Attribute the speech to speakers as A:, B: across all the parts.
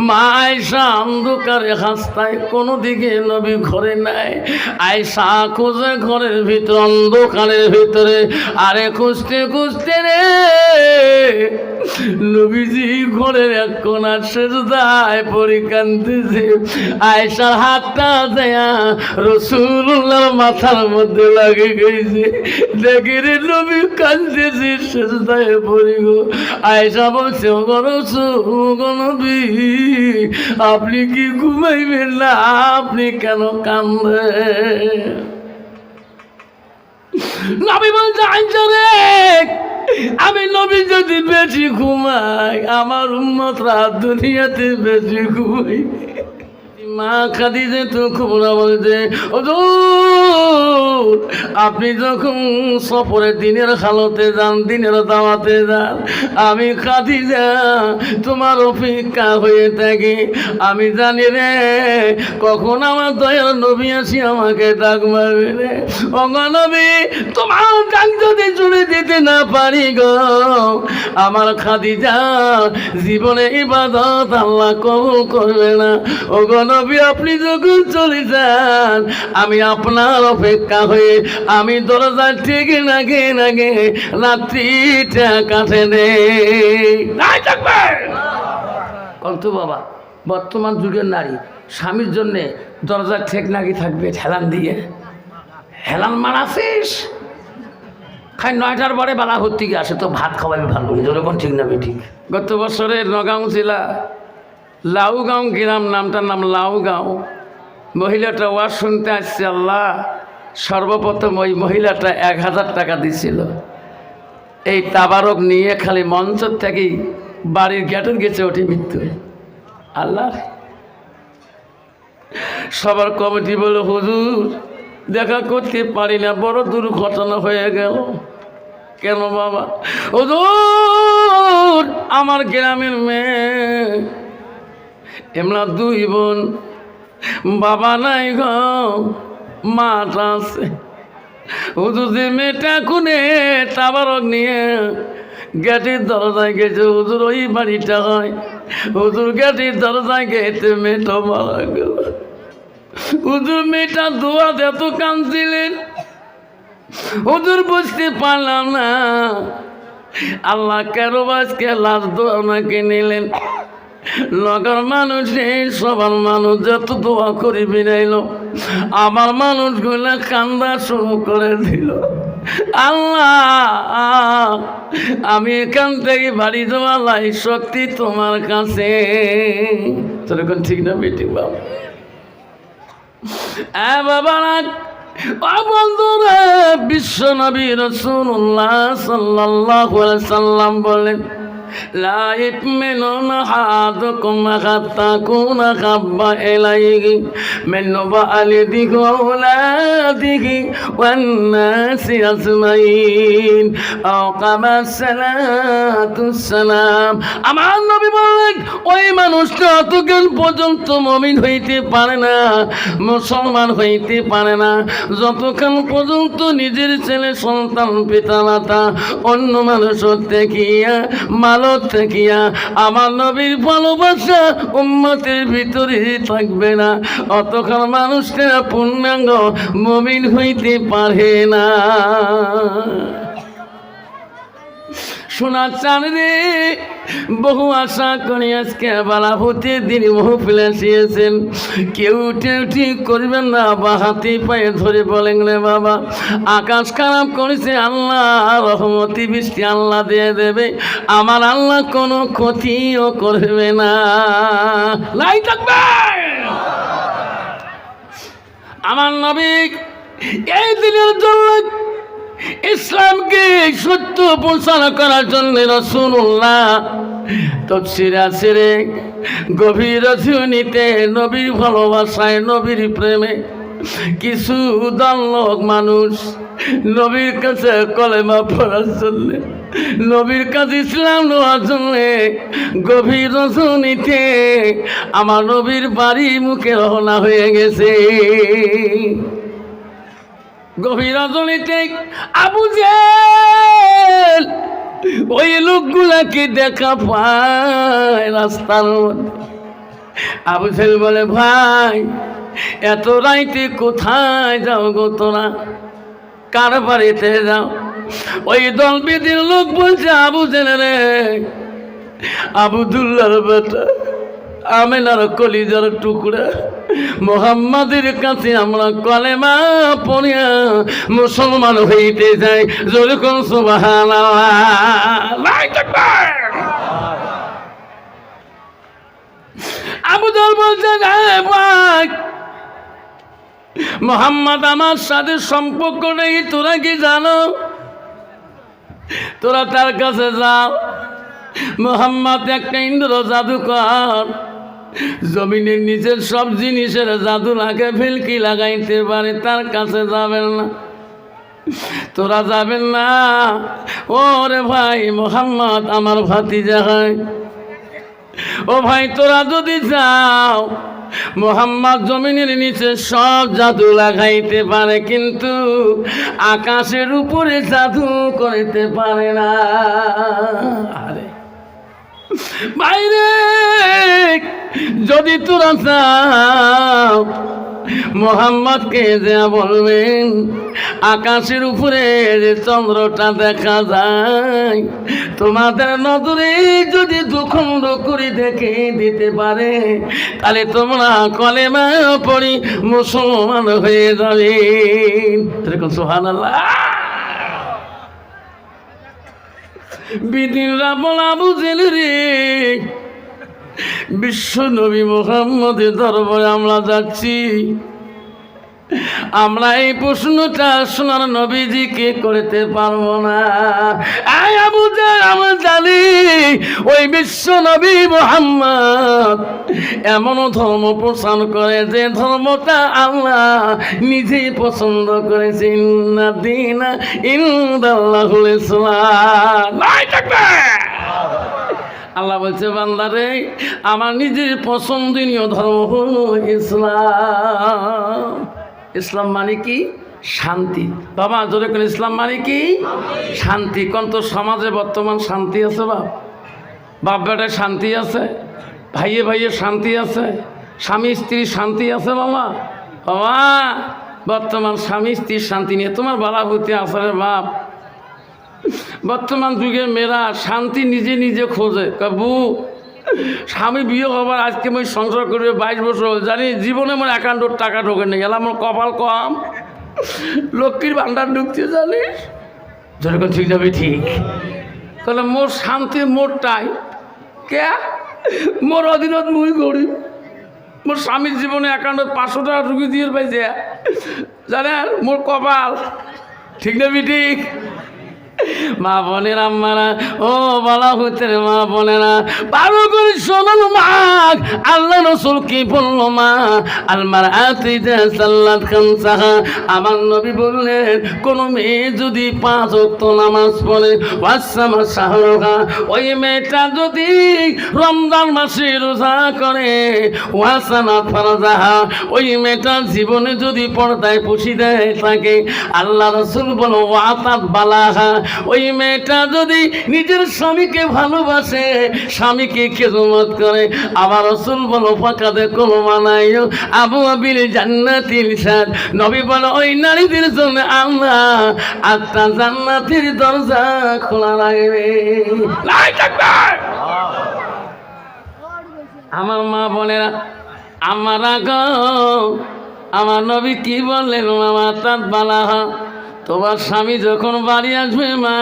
A: মা আয়েশা অন্ধকারে হাসতায়, কোনো দিকে নবী ঘরে নাই। আয়েশা খুঁজে ঘরের ভিতর, অন্ধকারের ভিতরে, আরে খুঁজতে খুঁজতে রে নবীজি ঘরের এক কোণা সেজদায় পড়ে কাঁদতেছে। আয়েশার হাতটা দেয়া রাসূলুল্লাহর মাথার মধ্যে লাগে গেছে। দেখে রে নবী কাঁদতেছে সেজদায় পড়ে গো। আয়েশা বলছে, ও গো নবী, আপনি কি ঘুমাইবেন না? আপনি কেন কাঁদেন? নবী বলছে, আয়েশা রে, আমি নবী যদি বেশি ঘুমাই, আমার উম্মতরা দুনিয়াতে বেশি ঘুমাই। মা খাদিজা তো খুবরা বলছে, হুজুর আপনি যখন সফরে দিনের হালতে যান, দিনের দাওয়াতে যান, আমি খাদিজা তোমার অপেক্ষা হয়ে থাকি। আমি জানি রে কখন আমার দয়ার নবী আসি আমাকে ডাক মারবে রে। ও নবী, তোমার ডাক যদি জুড়ে দিতে না পারি গো, আমার খাদিজা জীবনে ইবাদত আল্লাহ কবুল করবে না। ও নবী, আপনি যখন চলে যান, আমি আপনার অপেক্ষা হয়ে আমি দরজার ঠিক নাগে নাগে রাত্রিটা কাটে নেই। কত বাবা, বর্তমান যুগের নারী স্বামীর জন্যে দরজার ঠিক নাকি থাকবে হেলান দিয়ে। হেলান মারাছিস খাই 9টার পরে বেলা ভর্তি আসে তো ভাত খাওয়াবে ভালো করে, যখন ঠিক না ঠিক। গত বছরে নগাঁও জেলা লাউগাঁও গ্রাম, নামটার নাম লাউগাঁও, মহিলাটা ওয়াজ শুনতে আসছে। আল্লাহ, সর্বপ্রথম ওই মহিলাটা 1000 টাকা দিছিল। এই তাবারক নিয়ে খালি মঞ্চ থেকেই বাড়ির গেটের গেছে ওঠে মৃত্যু। আল্লাহ, সবার কমিটি বলে, হুজুর দেখা করতে পারি না, বড় দুর্ঘটনা হয়ে গেল। কেন বাবা? হুজুর আমার গ্রামের মেয়ে, এমরা 2 বোন, বাবা নাই গো, মাটা আছে। হুজুর যে মেয়েটা খুনে তাবারক নিয়ে গেটের দরজায় গেছে, হুজুর ওই বাড়িটা হয়। হুজুর গেটের দরজায় গেছে, মেয়েটা মারা গেল। হুজুর মেয়েটা দোয়া এত কাঁদছিলেন, হুজুর বুঝতে পারলাম না আল্লাহ কেন আজকে লাশ দোয়া ওনাকে নিলেন। লগর মানুষ সবার মানুষ যত দোয়া করে বেরাইল, আমার মানুষগুলা কান্দা শুরু করে দিল। আল্লাহ, আমি এখান থেকে বাড়ি যাওয়া লাই শক্তি তোমার কাছে। তোর এখন ঠিক না বেটি বাবা? বাবা বন্ধুরা, বিশ্ব নবী রাসূলুল্লাহ সাল্লাল্লাহু আলাইহি সাল্লাম বলেন, লা ইউমিনু আহাদুকুম হাত্তা কুনা হাব্বা ইলাইহি মিন ওয়ালিদিহি ওয়া আওলাদিহি ওয়ান নাসি আজমাইন আও কামা সালাতুস সালাম। আমার নবী বলেন, ওই মানুষটা অতক্ষণ পর্যন্ত মুমিন হইতে পারে না, মুসলমান হইতে পারে না, যতক্ষণ পর্যন্ত নিজের ছেলে সন্তান পিতা মাতা অন্য মানুষের দেখিয়া মালত থাকিয়া আমার নবীর ভালোবাসা উম্মতের ভিতরে থাকবে না, অতক্ষণ মানুষটা পূর্ণাঙ্গ মুমিন হইতে পারে না। শোনা চান রে, বহু আশা করি আজকে বালাভূতির দিন মহফিলে আসিয়েছেন। কেউ ঠিক করবেন না, বা হাতে পায়ে ধরে বলেন রে বাবা আকাশ খারাপ করেছে, আল্লাহ রহমতি বৃষ্টি আল্লাহ দিয়ে দেবে, আমার আল্লাহ কোনো ক্ষতিও করবে না। লাই থাকবে আমার নবী এই দিনের জন্য, ইসলামকে সত্য প্রচার করার জন্য রাসূলুল্লাহ তাফসীরে আসরে গভীর রজনীতে নবীর ভালোবাসায়, নবীর প্রেমে কিছু দল লোক মানুষ নবীর কাছে কলেমা পড়ার জন্য, নবীর কাছে ইসলাম নেওয়ার জন্য গভীর রজনীতে আমার নবীর বাড়ি মুখে রওনা হয়ে গেছে। গভীর রজনীতে আবু জেল ওই লোকগুলাকে দেখা পায় রাস্তার মধ্যে, আবু জেহেল বলে, ভাই এত রাইতে কোথায় যাও গো তোরা, কার বাড়িতে যাও? ওই দল বেদির লোক বলছে, আবু জেহেল রে, আবুদুল্লাহর বেটা, আমেনার কলিজার টুকরা মুহাম্মাদের কাছে আমরা কলেমা পড়িয়া মুসলমান হইতে যাই। জোরে কোন সুবহানাল্লাহ। আবু জেহেল বলছে, ভাই মুহাম্মদ আমার সাথে সম্পর্ক নেই, তোরা কি জানো? তোরা তার কাছে যাও। মুহাম্মদ একটা ইন্দ্র জাদুকর, জমিনের নিচের সব জিনিসের জাদু লাগে, ফিলকি লাগাইতে পারে, তার কাছে যাবেন না, তোরা যাবেন না। ওরে ভাই মুহাম্মদ আমার ভাতিজা হয়, ও ভাই তোরা যদি যাও, মুহাম্মদ জমিনের নিচে সব জাদু লাগাইতে পারে, কিন্তু আকাশের উপরে জাদু করতে পারে না। আরে বাইরে যদি তোরা যাও, মুহাম্মদকে যা বলবেন, আকাশের উপরে যে চন্দ্রটা দেখা যায়, তোমাদের নজরে যদি দুখণ্ড করে দেখে দিতে পারে, তাহলে তোমরা কলেমা পড়ি মুসলমান হয়ে যাবে। সুবহানাল্লাহ। বিদিনরা বলা বুঝেন রে, বিশ্ব নবী মুহাম্মদের দরবারে আমরা যাচ্ছি, আমরা এই প্রশ্নটা শোনার নবীজিকে করতে পারবো না। আবু জেহেল, আমরা জানি ওই বিশ্ব নবী মুহাম্মদ এমন ধর্ম প্রচার করে যে ধর্মটা আল্লাহ নিজেই পছন্দ করেছে। ইন্না দীনা ইনদাল্লাহুল ইসলাম। আল্লাহ বলছে, বান্দারে আমার নিজের পছন্দনীয় ধর্ম হলো ইসলাম। ইসলাম মানে কি? শান্তি। বাবা জোরে করে, ইসলাম মানে কি? শান্তি। কোন তো সমাজে বর্তমান শান্তি আছে? বাপ বেটায় শান্তি আছে, ভাইয়ে ভাইয়ে শান্তি আছে, স্বামী স্ত্রীর শান্তি আছে? বাবা বাবা বর্তমান স্বামী স্ত্রীর শান্তি নিয়ে তোমার বালা হইতে আসলে বাপ। বর্তমান যুগের মেয়েরা শান্তি নিজে নিজে খোঁজে। কাবু স্বামী বিয়ে হবার আজকে আমি সংসার করবে 22 বছর, জানি জীবনে আমার অ্যাকাউন্টের টাকা ঢোকে নেই, গেলাম আমার কপাল কম, লক্ষ্মীর ভান্ডার ঢুকছে জানিস, যেরকম ঠিক যাবে ঠিক। তাহলে মোর শান্তি মোরটাই কে, মোর অধীনত মুই গরিব, মোর স্বামীর জীবনে অ্যাকাউন্টে 500 টাকা ঢুকি দিয়ে পাইছে, জানেন মোর কপাল ঠিক না ঠিক? মা বোনেরা, মারা ও বলা হইতে মা বোনেরা, ভালো করে শোনাল মা, আল্লাহ রসুল কি বললো মা, আলমার আতিজা সাল্লাত খামসাহা, আমার নবী বললেন কোন মেয়ে যদি 5 ওয়াক্ত নামাজ পড়ে, ওয়াসামা শাহরুহা, ওই মেয়েটা যদি রমজান মাসে রোজা করে, ওয়াসানা ফারজাহা, ওই মেয়েটা জীবনে যদি পর্দায় পুষি দেয় থাকে, আল্লাহ রসুল বলো ওয়াতাত বালাহা, ওই মেয়েটা যদি নিজের স্বামীকে ভালোবাসে, স্বামীকে খেদমত করে, আবার রাসূল বলো ফাকাদে কলমা নাই আবু আবিল জান্নাতিল সাদ, নবী বলো ওই নারীদের জন্য আল্লাহ 8টা জান্নাতের দরজা খোলা রাখবে। তাকবীর। আমার মা বোনেরা, আমরা গো, আমার নবী কি বললেন, মামা তাত বালাহা, তোমার স্বামী যখন বাড়ি আসবে মা,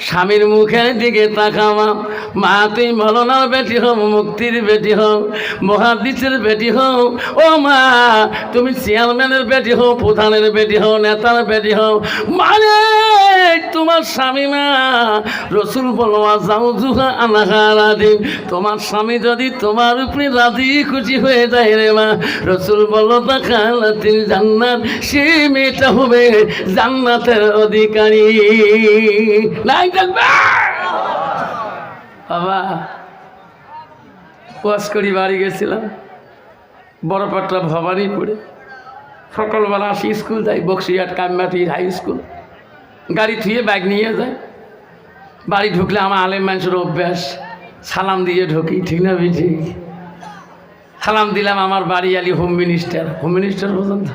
A: স্বামীর মুখের দিকে তাকাবা। মা তুই মৌলানার বেটি হও, মুক্তির বেটি হও, মহাদিসের বেটি হও, ও মা তুমি চেয়ারম্যানের বেটি হও, প্রধানের বেটি হও, নেতার বেটি হও, মানে তোমার স্বামী মা, রসুল বলো যাও জুহা আনাহারাদিন, তোমার স্বামী যদি তোমার উপরে রাজি খুশি হয়ে যায় রে মা, রসুল বলো দাখালাতিল জান্নাত, সে মেয়েটা হবে জান্নাতের অধিকারী। বাবা ওয়াজ করি বাড়ি গেছিলাম, বড়পাট্টা ভবানীপুরে, সকালবেলা আসি, স্কুল যাই বক্সিয়াট কামমাটি হাই স্কুল, গাড়ি থুয়ে ব্যাগ নিয়ে যায়, বাড়ি ঢুকলে আমার আলেম মানুষের অভ্যাস সালাম দিয়ে ঢুকি, ঠিক না ঠিক? সালাম দিলাম। আমার বাড়িয়ালি হোম মিনিস্টার পর্যন্ত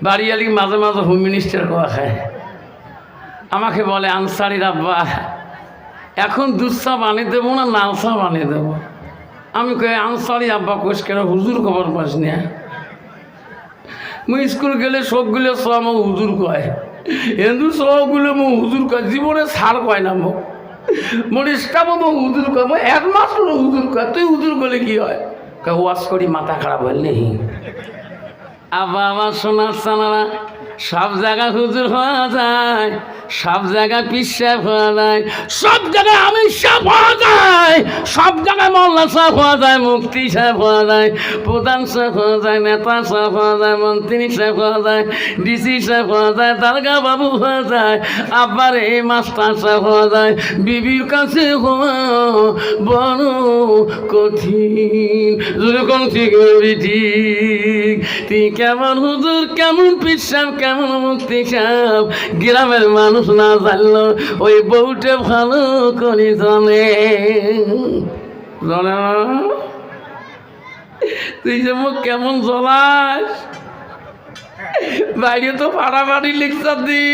A: বাড়িয়ালি মাঝে মাঝে হোম মিনিস্টার কোয়া খায়। আমাকে বলে আনসারির আব্বা এখন দুধ চা বানিয়ে দেবো না লাল চা বানিয়ে দেবো? আমি কই আনসারি আব্বা কোষ কেন হুজুর খবর পাস না? মুই স্কুল গেলে সবগুলো সব আমাকে হুজুর কয়, হিন্দু সবগুলো মোক হুজুর কয়, জীবনে ছাড় কয় না মোক। মোর স্টাফও মোক হুজুর কয়, মই একমাত্র হুজুর কয়। তুই হুজুর করলে কি হয়? কয় ওয়াশ করি মাথা খারাপ হয় নেই। আব্বা আমার সোনার সানারা সব জায়গায় হুজুর হওয়া যায়, সব জায়গায় পিসাব হওয়া যায়, সব জায়গায় আমির সাহেব হওয়া যায়, সব জায়গায় মোল্লা সাহেব হওয়া যায়, মুফতি সাহেব হওয়া যায়, প্রধান সাহেব হওয়া যায়, নেতা সাহেব হওয়া যায়, মন্ত্রী সাহেব হওয়া যায়, ডিসি সাহেব হওয়া যায়, দারগা বাবু হওয়া যায়, আবার এই মাস্টার সাহেব হওয়া যায়। বিবির কাছে হওয়া বড় কঠিন। যেরকম ঠিক বলবি ঠিক। তুই কেমন হুজুর, কেমন পিসাব, কেমন মুক্তি সাহেব, গ্রামের মানুষ না জানলো ওই বউটে ভালো করে জানে। জানে না তুই যে মুখ কেমন জ্বলাস, বাইরে তো ফাড়াফাড়ি লিখছার দি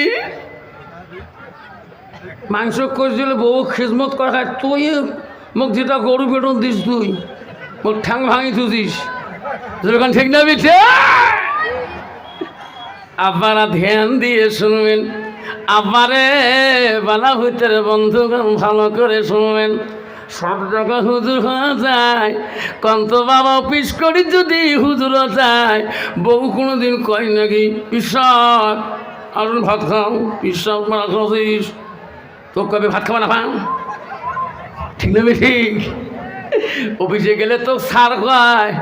A: মাংস করছিল বউ খিজমত করা খায়, তুই মোক যেটা গরু বেটন দিস, তুই মোক ঠ্যাং ভাঙি থুছিস। যেরকম ঠিক না বিঠে? আপনারা ধ্যান দিয়ে শুনবেন। আবারে বালা হইতে বন্ধুগণ ভালো করে শুনবেন। সব জায়গা হুজুর হওয়া যায়, কন্ত বাবা অফিস করি যদি হুজুর যায়। বউ কোনোদিন কয় নাকি পিসাব আর ভাত খাও, পিসাব মারা খাওয়াছিস, তো কবে ভাত খাওয়া না পাও? ঠিক না ঠিক? অফিসে গেলে তো সার কয়,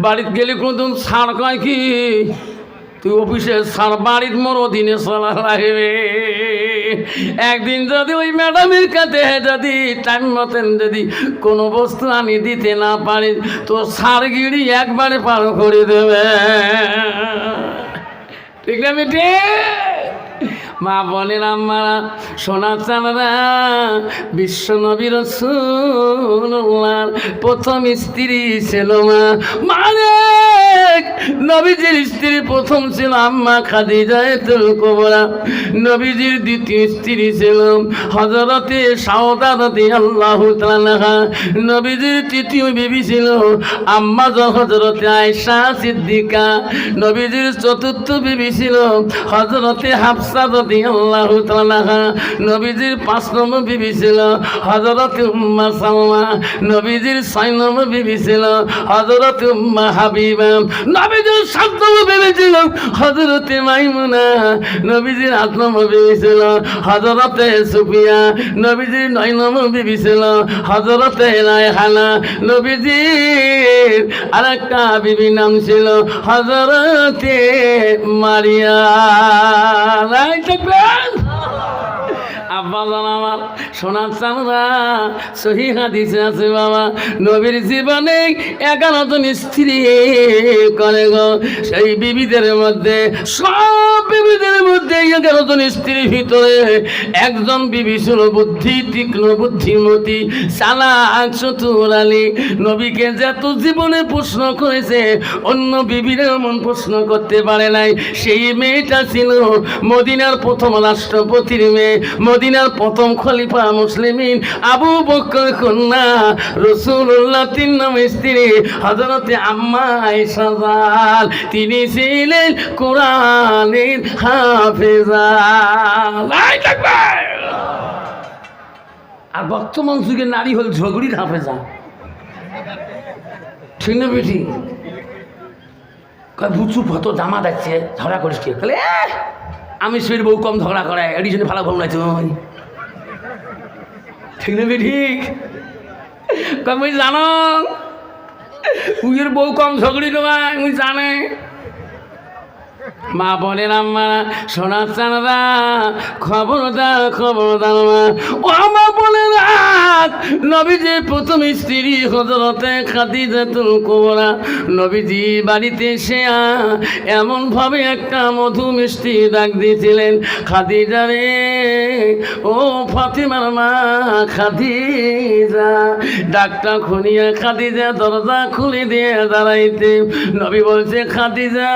A: বাড়িতে গেলে কোনোদিন সার কয় কি? তুই অফিসে সার, বাড়ির মোর অধীনে চলা লাগবে। একদিন যদি ওই ম্যাডামের কাছে যদি টাইম মতন যদি কোনো বস্তু আনি দিতে না পারি, তো সারগিরি একবারে পার করে দেবে। ঠিক না বেটে? মা বলেন আম্মারা, সোনা চাঁদরা, বিশ্ব নবী রাসূলুল্লাহর প্রথম স্ত্রী ছিল মা। মানে নবীজির স্ত্রী প্রথম ছিল আম্মা খাদিজাতুল কুবরা। নবীজির দ্বিতীয় স্ত্রী ছিল হযরতে সাউদা রাদিয়াল্লাহু তাআলা। নবীজির তৃতীয় বিবি ছিল আম্মা হযরতে আয়েশা সিদ্দিকা। নবীজির চতুর্থ বিবি ছিল হযরতে হাফসা রাদিয়াল্লাহু তাআলা। নবীজির ৫ নম্বর বিবি ছিল হযরতে উম্মে সালমা। নবীজির ৬ নম্বর বিবি ছিল হযরতে উম্মে হাবিবা। নবীজির ৭ নম্বর বিবি ছিল হযরতে মাইমুনা। নবীজির ৮ নম্বর বিবি ছিল হযরতে সুফিয়া। নবীজির ৯ নম্বর বিবি ছিল হযরতে রায়হানা। নবীজির আরেকটা বিবি নাম ছিল হযরতে মারিয়া। আব্বা জান আমার সোনার চাঁদরা, সহি হাদিসে আছে বাবা, নবীর জীবনে 11 জন স্ত্রী করে গো। সেই বিবিদের মধ্যে, সব বিবিদের মধ্যে 11 জন স্ত্রীর ভিতরে একজন বিবি ছিল বুদ্ধি তীক্ষ্ণ, বুদ্ধিমতী, চালাক, চতুরালী। নবীকে যত জীবনে প্রশ্ন করেছে অন্য বিবিরা এমন প্রশ্ন করতে পারে নাই। সেই মেয়েটা ছিল মদিনার প্রথম রাষ্ট্রপতির মেয়ে, মদিনার প্রথম খলিফা মুসলিমিন আবু বকর কন্যা রাসূলুল্লাহ ৩ নম্বর স্ত্রী হযরতে আম্মা আয়েশা। তিনি ছিলেন কোরআনের হাফেজা। আর বর্তমান যুগে নারী হল ঝগড়ির হাফেজা। ঠিক না বেটি? বুঝু কত জামা যাচ্ছে, ঝগড়া করিস কে? আমি শরীর বউ কম ঝগড়া করে, এডিশনে ভালো বউ নাই তুই। ঠিক না ঠিক? আমি জানো উইয়ের বউ কম ঝগড়ি নয়, উই জানে। মা বলেন আম্মা সোনার চাঁদরা, খবরদার খবরদার মা, ও আমার বলে রাখ, নবীজি প্রথম স্ত্রী হযরতে খাদিজাতুল কুবরা নবীজি বাড়িতে এসে এমন ভাবে একটা মধু মিষ্টি ডাক দিয়েছিলেন, খাদিজা রে, ও ফাতিমার মা খাদিজা। ডাকটা খুনিয়া খাদিজা দরজা খুলে দিয়ে দাঁড়াইতে নবী বলছে, খাদিজা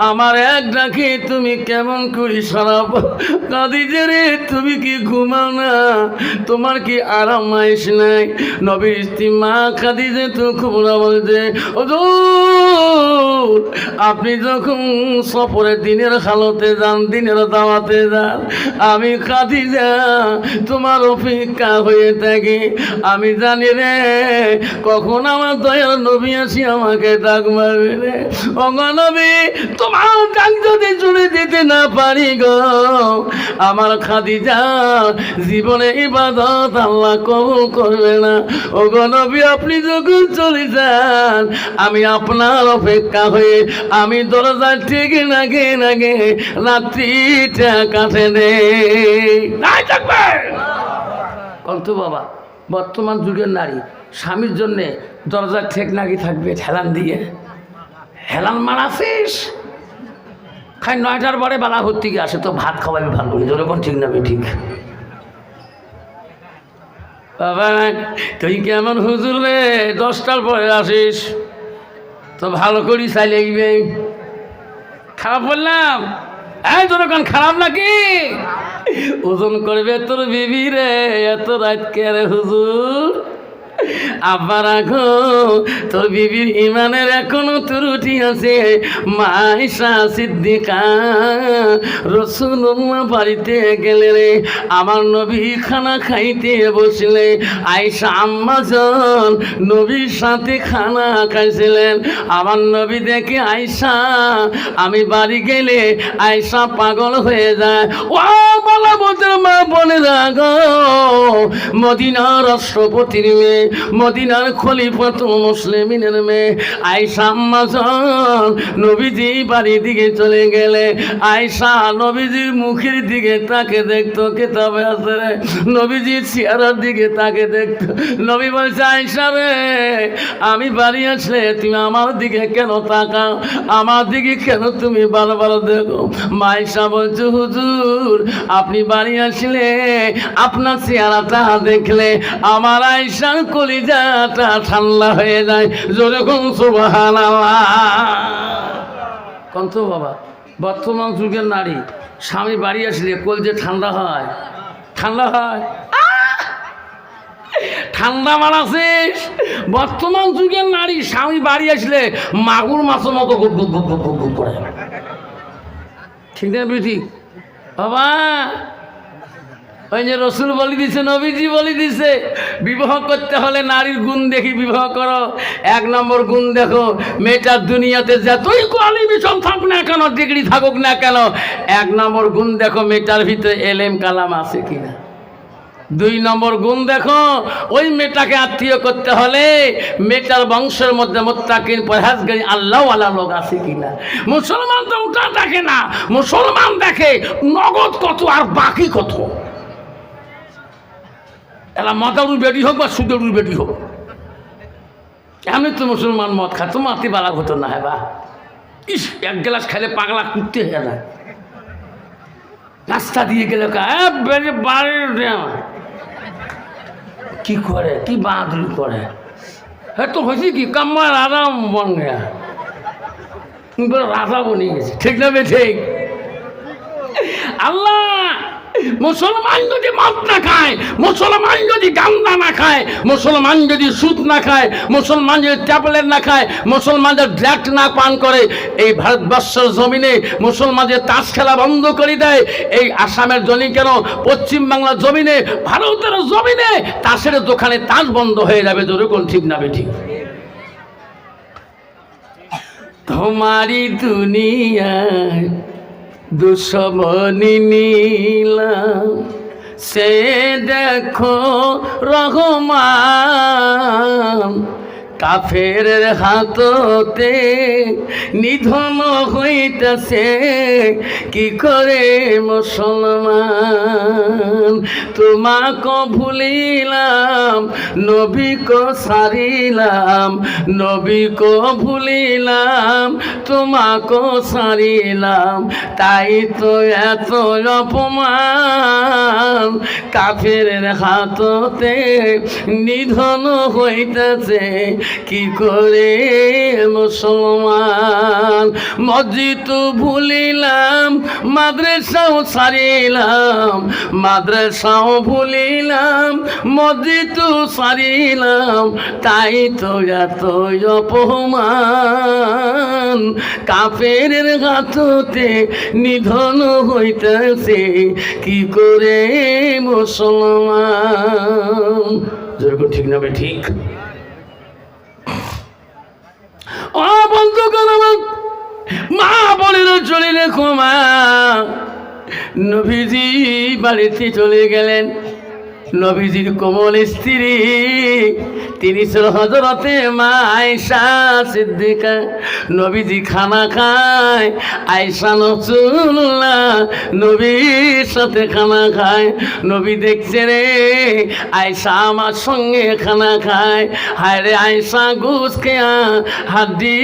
A: আমার এক ডাকে তুমি কেমন করি সরাব? খাদিজা রে, তুমি কি ঘুমাও না? তোমার কি আরাম আইস নাই? নবীর স্ত্রী মা খাদিজা তো কুবরা বলছে, হুজুর আপনি যখন সফরের দিনের হালতে যান, দিনের দাওয়াতে যান, আমি খাদিজা তোমার অপেক্ষা হয়ে থাকি। আমি জানি রে কখন আমার দয়ার নবী আসি আমাকে ডাক মারবে রে। ওগো নবী, তোমার ডাক যদি জুড়ে দিতে না পারি গো, আমার খাদিজা জীবনে ইবাদত আল্লাহ কবুল করবে না। ওগো নবী, আপনি যখন চলে যান আমি আপনার অপেক্ষা হয়ে আমি দরজায় ঠিক নাগে নাগে রাত্রিটা কাটে নে। নাই থাকবে কত বাবা, বর্তমান যুগের নারী স্বামীর জন্যে দরজার ঠেক নাগি থাকবে হেলান দিয়ে। হেলান মারাছিস খাই 9টার পরে বেলা ভর্তি গিয়ে আসে তো ভাত খাওয়াবি ভালো করে, যেরকম ঠিক না ঠিক। বাবা তুই কেমন হুজুর রে 10টার পরে আসিস তো ভালো করি চাইলে খারাপ বললাম? এই যেরকম খারাপ নাকি? ওজন করবে তোর বিবি রে এত রাত কে রে হুজুর? আবার রাখো তোর বিবির ইমানের এখনো ত্রুটি আছে। মা আয়েশা সিদ্দিকা রাসূলুল্লাহ বাড়িতে গেলে রে, আমার নবী খানা খাইতে বসলে আয়েশা আম্মাজান নবীর সাথে খানা খাইছিলেন। আমার নবী দেখে আয়েশা, আমি বাড়ি গেলে আয়েশা পাগল হয়ে যায়। ও বলা বলতে মা বলে রাখো, মদিনার রাষ্ট্রপতির মেয়ে, মদিনার খলিফাতুল মুসলিমিনের মেয়ে আয়েশা আম্মাজান নবীজি বাড়ির দিকে চলে গেলে আয়েশা নবীজির মুখের দিকে তাকে দেখতো, কিতাবে আছে রে, নবীজির চেহারার দিকে তাকে দেখতো। নবী বলছে, আয়েশা রে, আমি বাড়ি আসলে তুমি আমার দিকে কেন তাকাও? আমার দিকে কেন তুমি বারবার দেখো? মা আয়েশা বলছে, হুজুর আপনি বাড়ি আসলে আপনার চেহারাটা দেখলে আমার আয়েশার কলিজাটা ঠান্ডা হয়ে যায়। যেরকম সুবহানাল্লাহ। কত বাবা, বর্তমান যুগের নারী স্বামী বাড়ি আসলে কলিজা ঠান্ডা হয়, ঠান্ডা হয়। ঠান্ডা মারাছিস? বর্তমান যুগের নারী স্বামী বাড়ি আসলে মাগুর মাছের মতো গুপ গুপ গুপ গুপ গুপ গুপ করে। ঠিক না ঠিক বাবা? ওই যে রসুল বলে দিছে, নবীজি বলে দিছে, বিবাহ করতে হলে নারীর গুণ দেখি বিবাহ করো। 1 নম্বর গুণ দেখো, মেয়েটার দুনিয়াতে যতই কোয়ালিফিকেশন থাকুক না কেন, ডিগ্রি থাকুক না কেন, 1 নম্বর গুণ দেখো মেয়েটার ভিতরে এলেম কালাম আছে কিনা। 2 নম্বর গুণ দেখো, ওই মেয়েটাকে আত্মীয় করতে হলে মেয়েটার বংশের মধ্যে মুত্তাকিন পরহেজগারী আল্লাহওয়ালা লোক আছে কিনা। মুসলমান তো ওটা দেখে না, মুসলমান দেখে নগদ কত আর বাকি কত। এলা মদারুর বেটি হোক বা সুদেরুর বেটি হোক, এমনি তো মুসলমান মদ খায় তো মাতি বালা হতো না। হ্যাঁ বা ইস, 1 গ্লাস খাইলে পাগলা কুটতে হয়ে যায়। রাস্তা দিয়ে গেলে কি করে, কি বাহাদুরি করে। হ্যাঁ তো হয়েছে কি কাম্মার আরাম বন গেয়া রাজা বনে গেছে। ঠিক না বে ঠিক? আল্লাহ, মুসলমান যদি মদ না খায়, মুসলমান যদি গান্দা না খায়, মুসলমান যদি সুদ না খায়, মুসলমান যদি ট্যাবলেট না খায়, মুসলমান যদি ড্রাগ না পান করে, এই ভারতবর্ষের জমিনে মুসলমান যে তাস খেলা বন্ধ করে দেয়, এই আসামের জমি কেন, পশ্চিম বাংলার জমিনে, ভারতের জমিনে তাসের দোকানে তাস বন্ধ হয়ে যাবে। যেরকম ঠিক না ঠিক? তোমারি দুনিয়ায় দুশ্মনী নীলাম, সে দেখো রহমান কাফের হাততে নিধন হইতেছে কি করে মুসলমান। তোমাকে ভুলিলাম নবীকে সারিলাম, নবীকে ভুলিলাম তোমাকে সারিলাম, তাই তো এত অপমান। কাফের হাততে নিধন হইতেছে কি করে মুসলমান। মসজিদ ভুলিলাম মাদ্রাসাও ছাড়িলাম, মাদ্রাসাও ভুলিলাম মসজিদ ছাড়িলাম, তাই তো এত অপমান। কাফের হাততে নিধন হইতেছে কি করে মুসলমান। যেরকম ঠিক না ঠিক? ও বন্ধুগণ আমার, মা বলিল চলে রেখো মা। নবীজি বাড়িতে চলে গেলেন। নবীজির কোমল স্ত্রী তিনি ছিল হযরতে মা আয়েশা সিদ্দিকা। নবীজি খানা খায়, আয়েশা রাসূলুল্লাহ নবীর সাথে খানা খায়। নবী দেখছে রে আয়েশা আমার সঙ্গে খানা খায়। হায় রে আয়েশা গোশ খেয়া হাড্ডি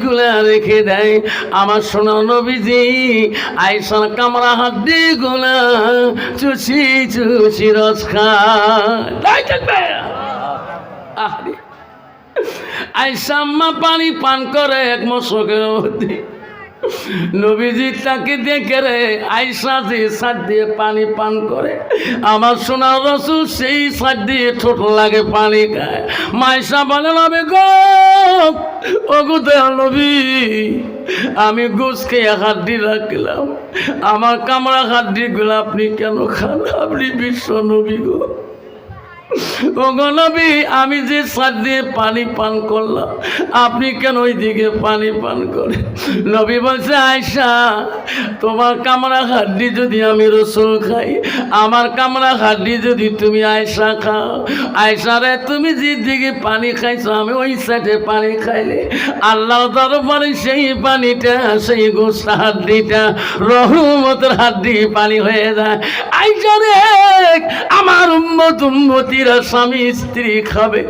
A: গুলা রেখে দেয়। আমার সোনা নবীজি আয়েশার কামড়া হাড্ডি গুলা চুষি চুষি রস খায়। আয়েশা আম্মা পানি পান করে এক মশকের মধ্যে। নবীজি তাকে দেখে রে আয়েশা যে সার দিয়ে পানি পান করে, আমার সোনার রাসূল সেই সার দিয়ে ঠোঁট লাগে পানি খায়। মায়েশা বলে নবী গো, ও গো দয়াল নবী, আমি গোশ খেয়ে হাড্ডি রাখলাম, আমার কামড়া হাড্ডি গুলো আপনি কেন খান? আপনি বিশ্ব নবী গো। ও গো নবী, আমি যে সার দিয়ে পানি পান করলাম আপনি কেন ওই দিকে পানি পান করেন? নবী বলছে আয়েশা, তোমার কামড়া হাড্ডি যদি আমি রাসূল খাই, আমার কামড়া হাড্ডি যদি তুমি আয়েশা খাও, আয়েশা রে তুমি যে দিকে পানি খাইছো আমি ওই সাইডে পানি খাইলে আল্লাহর দরবারে সেই পানিটা, সেই গোশত হাড্ডিটা রহমতের হাড্ডি পানি হয়ে যায়। আয়েশা রে আমার উম্মত উম্মতিরা স্বামী স্ত্রী খাবে,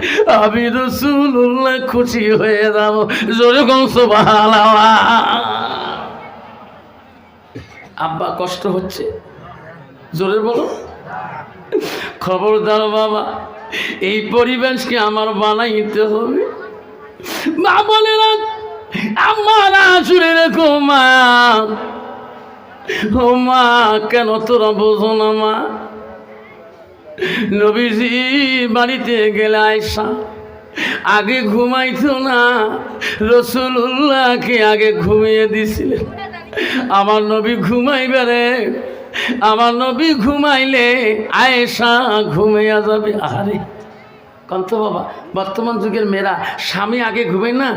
A: আমি রাসূলুল্লাহ খুশি হয়ে যাব। জোরে কোন সুবহানাল্লাহ। আব্বা কষ্ট হচ্ছে, জোরে বলো। খবরদার বাবা, এই পরিবেশকে আমার বানাইতে হবে। মা বলে না আমার আসলে রেখো মা। ও মা, কেন তোরা বোঝো না মা? নবীজি বাড়িতে গেলে আয়েশা আগে ঘুমাইতো না, রাসূলুল্লাহকে আগে ঘুমিয়ে দিছিলেন। আমার নবী ঘুমাইবে রে, আমার নবী ঘুমাইলে আয়েশা ঘুমাইয়া যাবে। আরে কন্ত বাবা, বর্তমান যুগের মেয়েরা স্বামী আগে ঘুমায় না,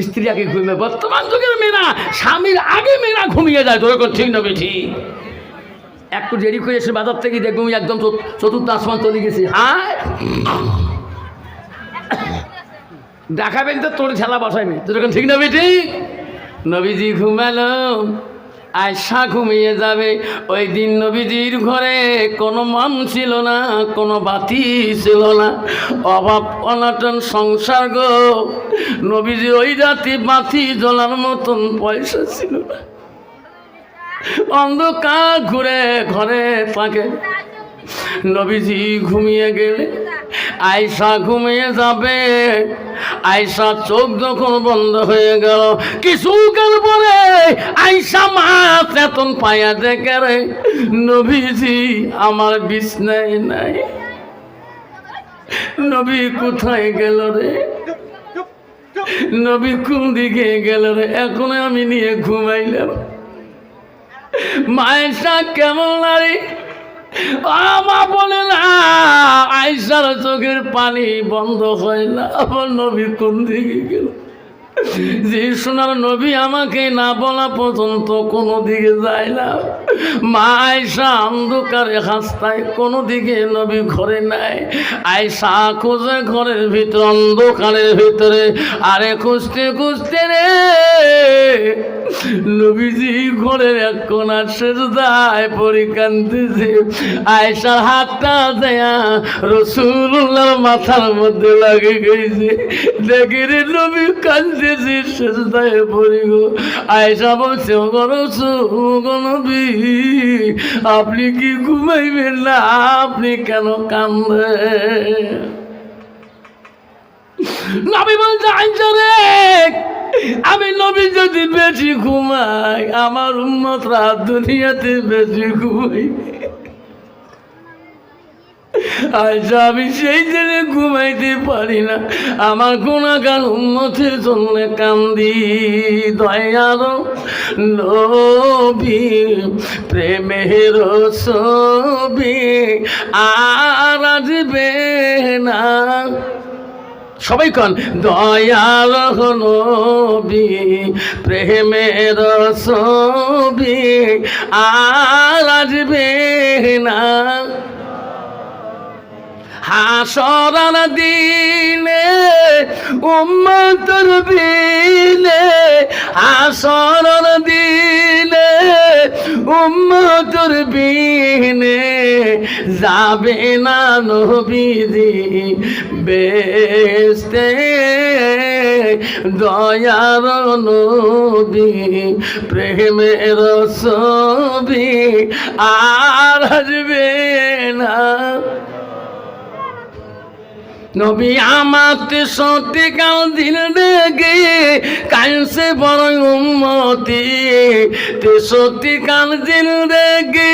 A: স্ত্রী আগে ঘুমিয়ে। বর্তমান যুগের মেয়েরা স্বামীর আগে মেয়েরা ঘুমিয়ে যায়। তোর ঠিক নবী ঠিক? একটু দেরি করে এসে বাজার থেকে দেখবো একদম চতুর্থ আসমান চলে গেছি। হ্যাঁ দেখাবেন তো তোর ঝালা বসাইনি, তোর ঠিক নবী ঠিক? নবীজি ঘুমালো, আয়েশা ঘুমিয়ে যাবে। ওই দিন নবীজির ঘরে কোনো মান ছিল না, কোনো বাতি ছিল না, অভাব অনাটন সংসার গো। নবীজি ওই রাতে বাতি জ্বলার মতন পয়সা ছিল না, অন্ধকার ঘুরে ঘরে থাকে। নবীজি ঘুমিয়ে গেলে আয়েশা ঘুমিয়ে যাবে। আয়েশা চোখ যখন বন্ধ হয়ে গেল, কিছুকাল পরে আয়েশা মা চেতন পায়া দেখে রে নবীজি আমার বিছনায় নাই। নবী কোথায় গেল রে? নবী কোন দিকে গেল রে? এখন আমি নিয়ে ঘুমাইলাম। আয়েশা কেমন নারী, মা বলে না আয়েশার চোখের পানি বন্ধ হয় না। আমার নবী কোন দিকে গেল? যে সোনার নবী আমাকে না বলা পর্যন্ত কোনো দিকে যায় না। মা আয়েশা অন্ধকারে হাসতায়, কোনো দিকে নবী ঘরে নাই। আয়েশা খোঁজে ঘরের ভিতরে, অন্ধকারের ভিতরে, আরে খুঁজতে খুঁজতে রে নবীজি ঘরের এক কোণা সেজদায় পড়ে কাঁদতেছে। আয়েশার হাতটা দেয়া রাসূলুল্লাহর মাথার মধ্যে লাগে গেছে। দেখে রে নবী কাঁদতেছে সেজদায় পড়ে গো। আয়েশা বলছে, ও গো নবী, আপনি কি ঘুমাইবেন না? আপনি কেন কাঁদেন? নবী বলছে, আয়েশা রে, আমি নবী যদি বেশি ঘুমাই, আমার উম্মতরা দুনিয়াতে বেশি ঘুমাই। আয়েশা, আমি সেই জন্য ঘুমাইতে পারি না, আমার গুনাহগার উম্মতের জন্য কান্দি। দয়ার নবী প্রেমের ছবি আর আসবে না। সবাই কন, দয়াল নবী প্রেমের ছবি আর আসবে না। হাসরার দিনে উম্মতের বিনে, হাসরার দিনে উম্মতের বিনে যাবে না নবীজি বেহেশতে। দয়ার নবী প্রেমের ছবি আর আসবে না। নবী আমার সত্যিকাল দিন দেখে কাঁদছে বড় উম্মতি। সত্যিকাল দিন দেখে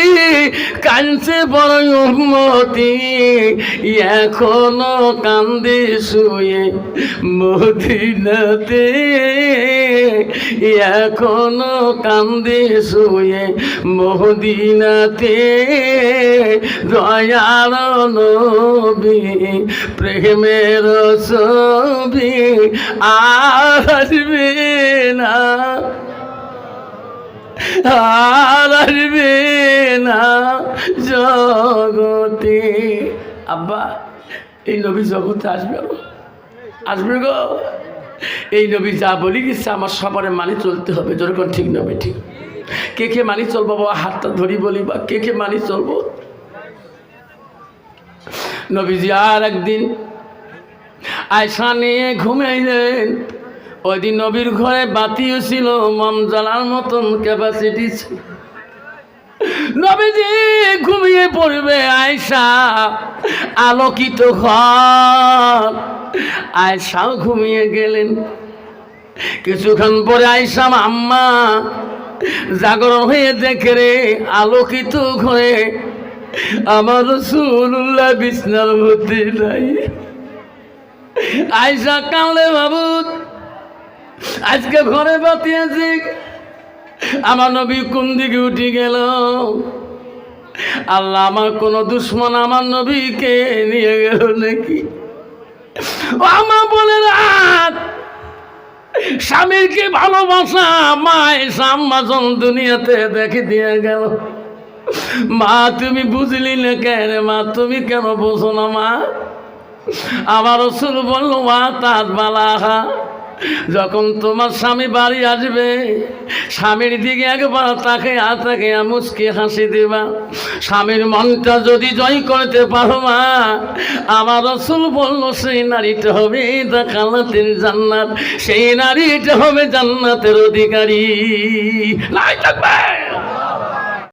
A: কাঁদছে বড় উম্মতি। এখনো কান্দে শুয়ে মদিনাতে, এখনো কান্দে শুয়ে মদিনাতে। দয়ার নবী প্রেমের ছবি আর আসবে না, আর আসবে না জগতে। আব্বা, এই নবী জগতে আসবে, আসবে গো। এই নবী যা বলি গেছে আমার সবারে মানি চলতে হবে। যেরকম ঠিক নবী ঠিক। কে কে মানি চলবো বাবা? হাতটা ধরি বলি, বা কে কে মানি চলবো? নবীজি আর একদিন আয়েশা নিয়ে ঘুমাইলেন। ওই দিন নবীর ঘরে বাতিও ছিল, মোম জ্বালার মতন ক্যাপাসিটি ছিল। নবীজি ঘুমিয়ে পড়বে, আয়েশা আলোকিত ঘর। আয়েশাও ঘুমিয়ে গেলেন। কিছুক্ষণ পরে আয়েশা আম্মা জাগরণ হয়ে দেখে রে আলোকিত ঘরে আমার রাসূলুল্লাহ বিছনার মধ্যে নাই। আয়েশা কাঁদলে, বাবু আজকে ঘরে বাতি আছে, আমার নবী কোন দিকে উঠে গেল? আল্লাহ, আমার কোন দুশ্মন আমার নবীকে নিয়ে গেল নাকি? ও আমা বলে রাত স্বামীর কি ভালোবাসা মায় সাম্মাজন দুনিয়াতে দেখে দিয়ে গেল। মা তুমি বুঝলি না কেন? মা তুমি কেন বোঝো না? মা, আমার রাসূল বলল, মা তার বালাহা, যখন তোমার স্বামী বাড়ি আসবে স্বামীর দিকে একবার তাকে মুচকি হাসি দিবা। স্বামীর মনটা যদি জয় করতে পারো মা, আমার রাসূল বলল সেই নারীটা হবে দাখালাতের জান্নাত, সেই নারীটা হবে জান্নাতের অধিকারী। লাই থাকবে।